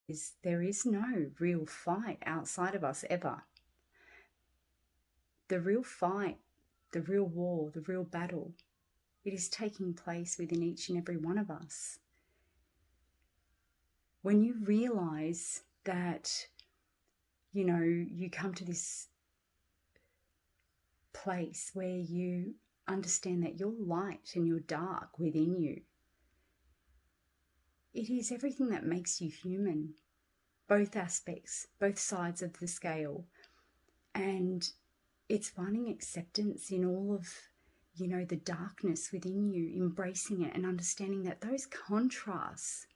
is there is no real fight outside of us ever. The real fight, the real war, the real battle, it is taking place within each and every one of us. When you realize that, you come to this place where you understand that you're light and you're dark within you, it is everything that makes you human, both aspects, both sides of the scale. And it's finding acceptance in all of, the darkness within you, embracing it and understanding that those contrasts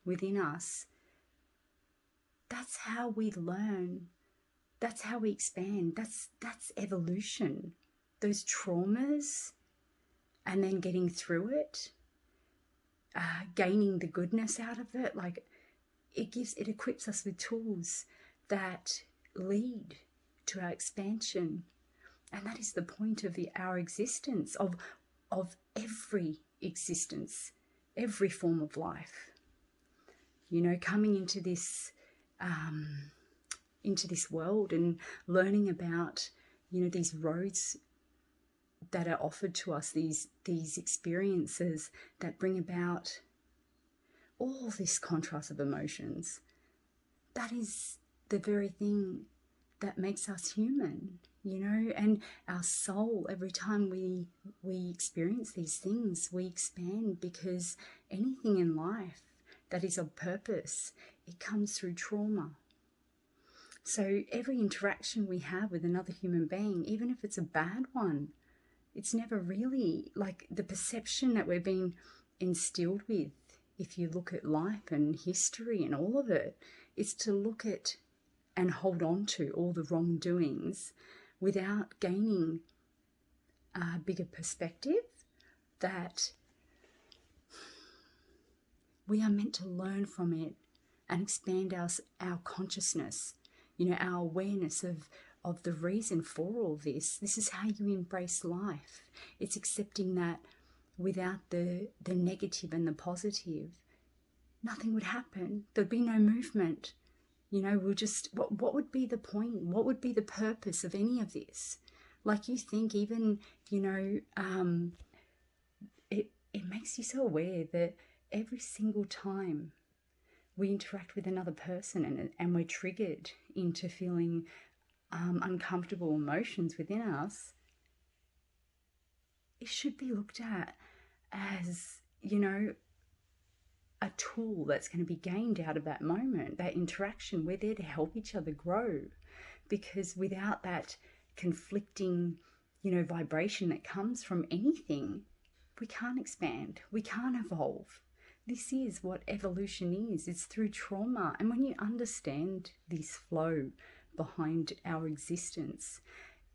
within us, that's how we learn. That's how we expand. That's evolution. Those traumas and then getting through it, gaining the goodness out of it, like it equips us with tools that lead to our expansion. And that is the point of our existence, of every existence, every form of life. Coming into this world and learning about, these roads that are offered to us, these experiences that bring about all this contrast of emotions. That is the very thing that makes us human, and our soul. Every time we experience these things, we expand, because anything in life that is of purpose, it comes through trauma. So every interaction we have with another human being, even if it's a bad one, it's never really like the perception that we're being instilled with. If you look at life and history and all of it, it's to look at and hold on to all the wrongdoings without gaining a bigger perspective, that we are meant to learn from it and expand our consciousness, our awareness of the reason for all this. This is how you embrace life. It's accepting that without the negative and the positive, nothing would happen. There'd be no movement. We'll just, what would be the point? What would be the purpose of any of this? Like, you think even, it makes you so aware that every single time we interact with another person and we're triggered into feeling uncomfortable emotions within us, it should be looked at as, a tool that's going to be gained out of that moment, that interaction. We're there to help each other grow, because without that conflicting, vibration that comes from anything, we can't expand, we can't evolve. This is what evolution is. It's through trauma. And when you understand this flow behind our existence,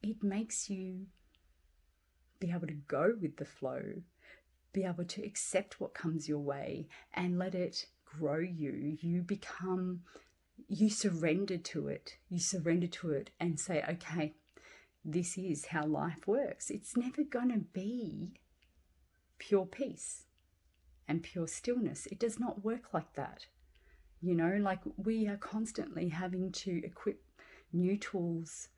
it makes you be able to go with the flow, be able to accept what comes your way and let it grow you. You surrender to it. You surrender to it and say, okay, this is how life works. It's never going to be pure peace and pure stillness. It does not work like that. Like, we are constantly having to equip new tools,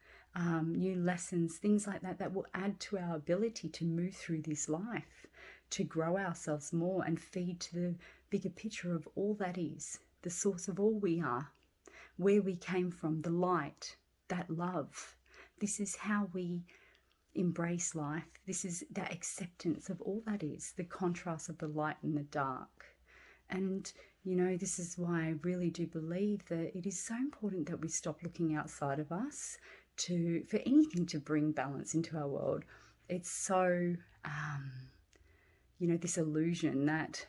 new lessons, things like that will add to our ability to move through this life, to grow ourselves more and feed to the bigger picture of all that is, the source of all we are, where we came from, the light, that love. This is how we embrace life. This is that acceptance of all that is, the contrast of the light and the dark. And, this is why I really do believe that it is so important that we stop looking outside of us for anything to bring balance into our world. It's so, this illusion that,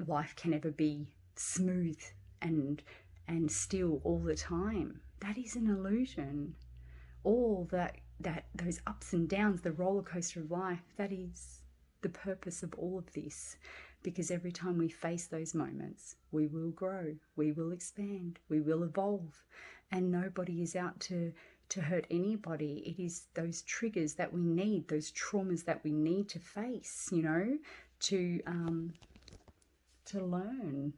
life can ever be smooth and still all the time. That is an illusion. All that those ups and downs, the roller coaster of life, that is the purpose of all of this. Because every time we face those moments, we will grow, we will expand, we will evolve. And nobody is out to hurt anybody. It is those triggers that we need, those traumas that we need to face, to learn